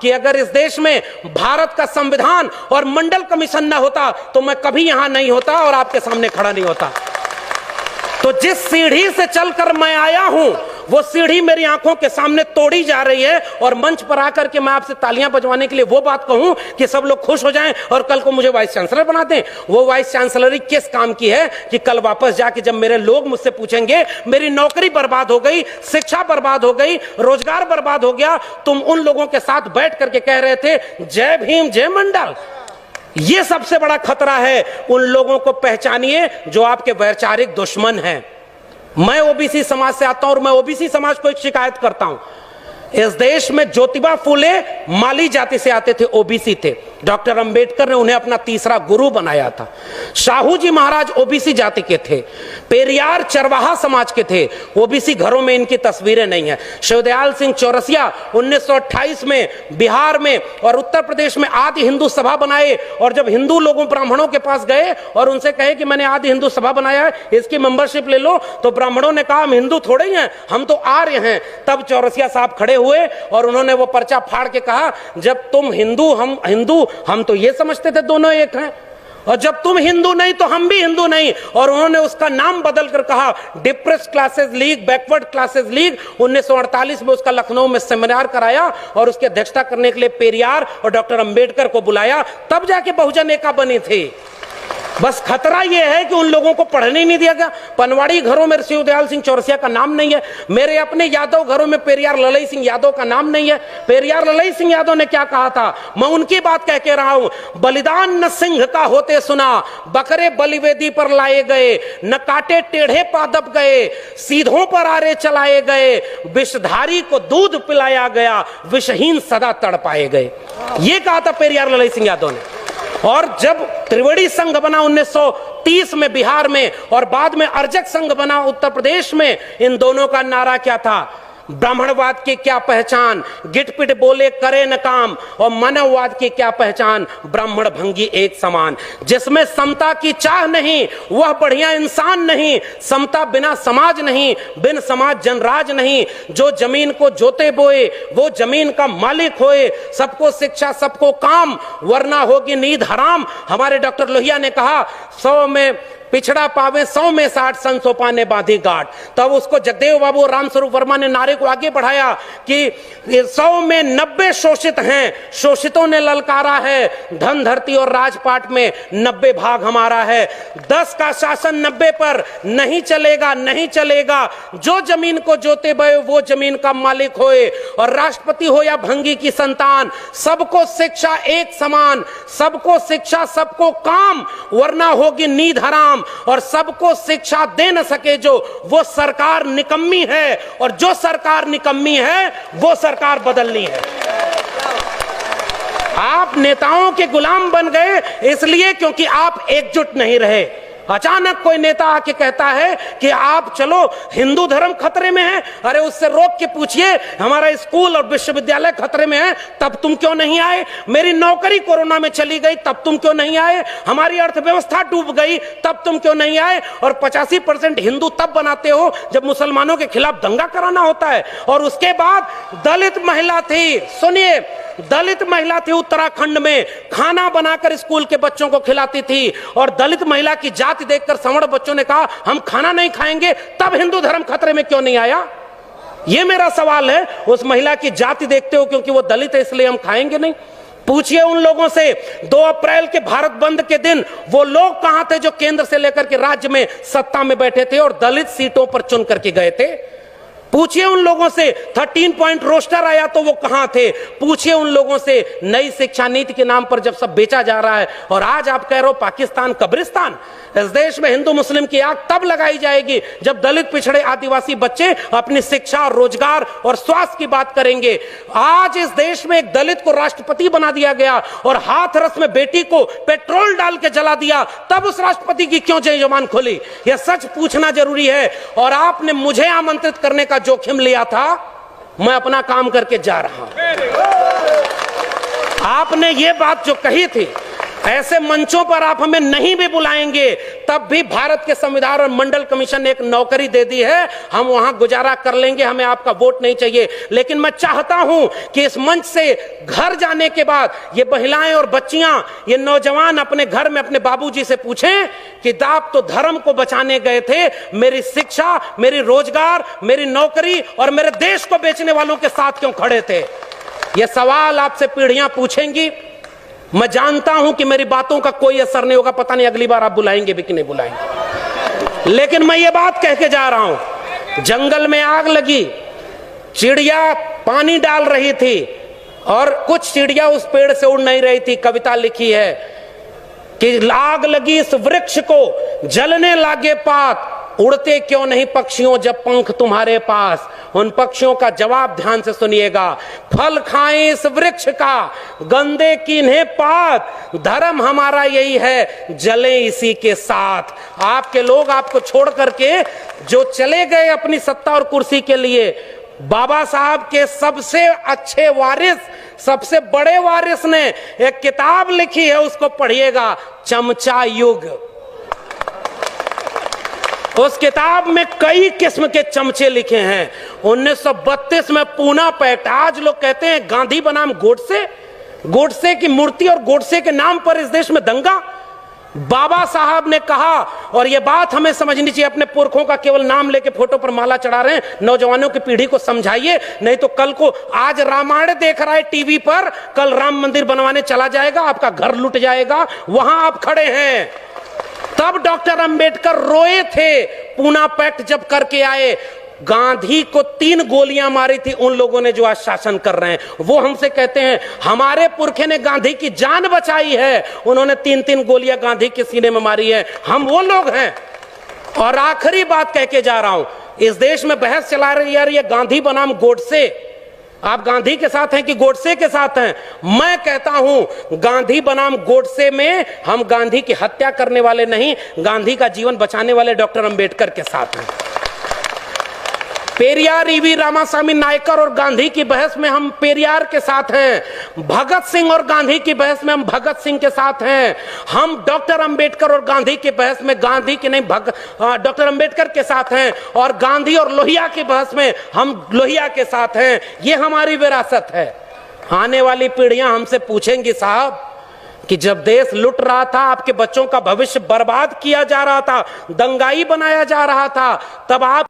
कि अगर इस देश में भारत का संविधान और मंडल कमीशन न होता तो मैं कभी यहां नहीं होता और आपके सामने खड़ा नहीं होता। तो जिस सीढ़ी से चलकर मैं आया हूं वो सीढ़ी मेरी आंखों के सामने तोड़ी जा रही है, और मंच पर आकर के मैं आपसे तालियां बजवाने के लिए वो बात कहूं कि सब लोग खुश हो जाएं और कल को मुझे वाइस चांसलर बना दें। वो वाइस चांसलरी किस काम की है कि कल वापस जाके जब मेरे लोग मुझसे पूछेंगे मेरी नौकरी बर्बाद हो गई, शिक्षा बर्बाद हो गई, रोजगार बर्बाद हो गया, तुम उन लोगों के साथ बैठ करके कह रहे थे जय भीम जय मंडल। ये सबसे बड़ा खतरा है। उन लोगों को पहचानिए जो आपके वैचारिक दुश्मन हैं। मैं ओबीसी समाज से आता हूं और मैं ओबीसी समाज को एक शिकायत करता हूं। इस देश में ज्योतिबा फूले माली जाति से आते थे, ओबीसी थे। डॉक्टर अंबेडकर ने उन्हें अपना तीसरा गुरु बनाया था। शाहू जी महाराज ओबीसी जाति के थे। पेरियार चरवाहा समाज के थे। ओबीसी घरों में इनकी तस्वीरें नहीं है। शिवदयाल सिंह चौरसिया 1928 में बिहार में और उत्तर प्रदेश में आदि हिंदू सभा बनाए, और जब हिंदू लोगों ब्राह्मणों के पास गए और उनसे कहे कि मैंने आदि हिंदू सभा बनाया है, इसकी मेंबरशिप ले लो, तो ब्राह्मणों ने कहा हम हिंदू थोड़े ही हैं, हम तो आर्य हैं। तब चौरसिया साहब खड़े हुए और उन्होंने वो पर्चा फाड़ के कहा जब तुम हिंदू हम हिंदू, हम तो ये समझते थे दोनों एक हैं, और जब तुम हिंदू नहीं तो हम भी हिंदू नहीं। और उन्होंने उसका नाम बदल कर कहा depressed classes league, backward classes league. 1948 में उसका लखनऊ में सेमिनार कराया और उसकी अध्यक्षता करने के लिए पेरियार और डॉक्टर अंबेडकर को बुलाया, तब जाके बहुजन एका बनी थी। बस खतरा यह है कि उन लोगों को पढ़ने ही नहीं दिया गया। पनवाड़ी घरों में शिवदयाल सिंह चौरसिया का नाम नहीं है। मेरे अपने यादव घरों में पेरियार ललई सिंह यादव का नाम नहीं है। पेरियार ललई सिंह यादव ने क्या कहा था, मैं उनकी बात कह के रहा हूं। बलिदान न सिंह का होते सुना, बकरे बलिवेदी पर लाए गए, न काटे टेढ़े पादप गए, सीधों पर आरे चलाए गए, विषधारी को दूध पिलाया गया, विषहीन सदा तड़पाए गए। ये कहा था पेरियार ललई सिंह यादव ने। और जब त्रिवेणी संघ बना 1930 में बिहार में, और बाद में अर्जक संघ बना उत्तर प्रदेश में, इन दोनों का नारा क्या था, ब्राह्मणवाद की क्या पहचान, गिटपिट बोले करे न काम, और मानववाद की क्या पहचान, ब्राह्मण भंगी एक समान। जिसमें समता की चाह नहीं वह बढ़िया इंसान नहीं, समता बिना समाज नहीं, बिन समाज जनराज नहीं। जो जमीन को जोते बोए वो जमीन का मालिक होए, सबको शिक्षा सबको काम, वरना होगी नींद हराम। हमारे डॉक्टर लोहिया ने कहा 100 में पिछड़ा पावे 100 में 60, सन सोपा ने बांधी गांठ। तब उसको जगदेव बाबू रामस्वरूप वर्मा ने नारे को आगे बढ़ाया कि 100 में 90 शोषित हैं, शोषितों ने ललकारा है, धन धरती और राजपाट में 90 भाग हमारा है। 10 का शासन 90 पर नहीं चलेगा, नहीं चलेगा। जो जमीन को जोते बये वो जमीन का मालिक होए, और राष्ट्रपति हो या भंगी की संतान, सबको शिक्षा एक समान, सबको शिक्षा सबको काम, वरना होगी नींद हराम। और सबको शिक्षा दे न सके जो, वो सरकार निकम्मी है, और जो सरकार निकम्मी है वो सरकार बदलनी है। आप नेताओं के गुलाम बन गए इसलिए क्योंकि आप एकजुट नहीं रहे। अचानक कोई नेता आके कहता है कि आप चलो हिंदू धर्म खतरे में है, अरे उससे रोक के पूछिए हमारा स्कूल और विश्वविद्यालय खतरे में है, तब तुम क्यों नहीं आए? मेरी नौकरी कोरोना में चली गई, तब तुम क्यों नहीं आए? हमारी अर्थव्यवस्था डूब गई, तब तुम क्यों नहीं आए? और 85% हिंदू तब बनाते हो जब मुसलमानों के खिलाफ दंगा कराना होता है। और उसके बाद दलित महिला थी, सुनिए, दलित महिला थी उत्तराखंड में, खाना बनाकर स्कूल के बच्चों को खिलाती थी, और दलित महिला की जाति देखकर सवर्ण बच्चों ने कहा हम खाना नहीं खाएंगे, तब हिंदू धर्म खतरे में क्यों नहीं आया? यह मेरा सवाल है। उस महिला की जाति देखते हो क्योंकि वो दलित है इसलिए हम खाएंगे नहीं? पूछिए उन लोगों से 2 अप्रैल के भारत बंद के दिन वो लोग कहां थे जो केंद्र से लेकर के राज्य में सत्ता में बैठे थे और दलित सीटों पर चुन करके गए थे? पूछिए उन लोगों से 13 पॉइंट रोस्टर आया तो वो कहां थे? पूछिए उन लोगों से नई शिक्षा नीति के नाम पर जब सब बेचा जा रहा है, और आज आप कह रहे हो पाकिस्तान कब्रिस्तान। इस देश में हिंदू मुस्लिम की आग तब लगाई जाएगी जब दलित पिछड़े आदिवासी बच्चे अपनी शिक्षा, रोजगार और स्वास्थ्य की बात करेंगे। आज इस देश में एक दलित को राष्ट्रपति बना दिया गया और हाथरस में बेटी को पेट्रोल डाल के जला दिया, तब उस राष्ट्रपति की क्यों जय जवान खोली? यह सच पूछना जरूरी है। और आपने मुझे आमंत्रित करने का जोखिम लिया था, मैं अपना काम करके जा रहा हूं। आपने ये बात जो कही थी, ऐसे मंचों पर आप हमें नहीं भी बुलाएंगे तब भी भारत के संविधान और मंडल कमीशन ने एक नौकरी दे दी है, हम वहां गुजारा कर लेंगे, हमें आपका वोट नहीं चाहिए। लेकिन मैं चाहता हूं कि इस मंच से घर जाने के बाद ये महिलाएं और बच्चियां, ये नौजवान अपने घर में अपने बाबूजी से पूछें कि आप तो धर्म को बचाने गए थे, मेरी शिक्षा, मेरी रोजगार, मेरी नौकरी और मेरे देश को बेचने वालों के साथ क्यों खड़े थे? ये सवाल आपसे पीढ़ियां पूछेंगी। मैं जानता हूं कि मेरी बातों का कोई असर नहीं होगा, पता नहीं अगली बार आप बुलाएंगे भी कि नहीं बुलाएंगे। लेकिन मैं ये बात कह के जा रहा हूं, जंगल में आग लगी, चिड़िया पानी डाल रही थी और कुछ चिड़िया उस पेड़ से उड़ नहीं रही थी। कविता लिखी है कि आग लगी इस वृक्ष को, जलने लागे पात, उड़ते क्यों नहीं पक्षियों जब पंख तुम्हारे पास। उन पक्षियों का जवाब ध्यान से सुनिएगा, फल खाएं इस वृक्ष का, गंदे कीन्हे पात, धर्म हमारा यही है, जले इसी के साथ। आपके लोग आपको छोड़ करके जो चले गए अपनी सत्ता और कुर्सी के लिए, बाबा साहब के सबसे अच्छे वारिस, सबसे बड़े वारिस ने एक किताब लिखी है, उसको पढ़िएगा, चमचा युग। उस किताब में कई किस्म के चमचे लिखे हैं। 1932 में पूना पैक्ट, आज लोग कहते हैं गांधी बनाम गोडसे, गोडसे की मूर्ति और गोडसे के नाम पर इस देश में दंगा। बाबा साहब ने कहा, और यह बात हमें समझनी चाहिए, अपने पुरखों का केवल नाम लेके फोटो पर माला चढ़ा रहे हैं, नौजवानों की पीढ़ी को समझाइए, नहीं तो कल को आज रामायण देख रहा है टीवी पर, कल राम मंदिर बनवाने चला जाएगा, आपका घर लुट जाएगा, वहां आप खड़े हैं। तब डॉक्टर अंबेडकर रोए थे, पूना पैक्ट जब करके आए। गांधी को 3 गोलियां मारी थी उन लोगों ने जो आज शासन कर रहे हैं। वो हमसे कहते हैं हमारे पुरखे ने गांधी की जान बचाई है, उन्होंने 3-3 गोलियां गांधी के सीने में मारी है, हम वो लोग हैं। और आखिरी बात कह के जा रहा हूं, इस देश में बहस चला रही है गांधी बनाम गोडसे, आप गांधी के साथ हैं कि गोडसे के साथ हैं? मैं कहता हूं गांधी बनाम गोडसे में हम गांधी की हत्या करने वाले नहीं, गांधी का जीवन बचाने वाले डॉक्टर अंबेडकर के साथ हैं। पेरियार ईवी रामास्वामी नायकर और गांधी की बहस में हम पेरियार के साथ हैं, भगत सिंह और गांधी की बहस में हम भगत सिंह के साथ हैं, हम डॉक्टर अंबेडकर और गांधी की बहस में गांधी की नहीं डॉक्टर अंबेडकर के साथ हैं, और गांधी और लोहिया की बहस में हम लोहिया के साथ हैं। ये हमारी विरासत है। आने वाली पीढ़ियां हमसे पूछेंगी, साहब कि जब देश लुट रहा था, आपके बच्चों का भविष्य बर्बाद किया जा रहा था, दंगाई बनाया जा रहा था, तब आप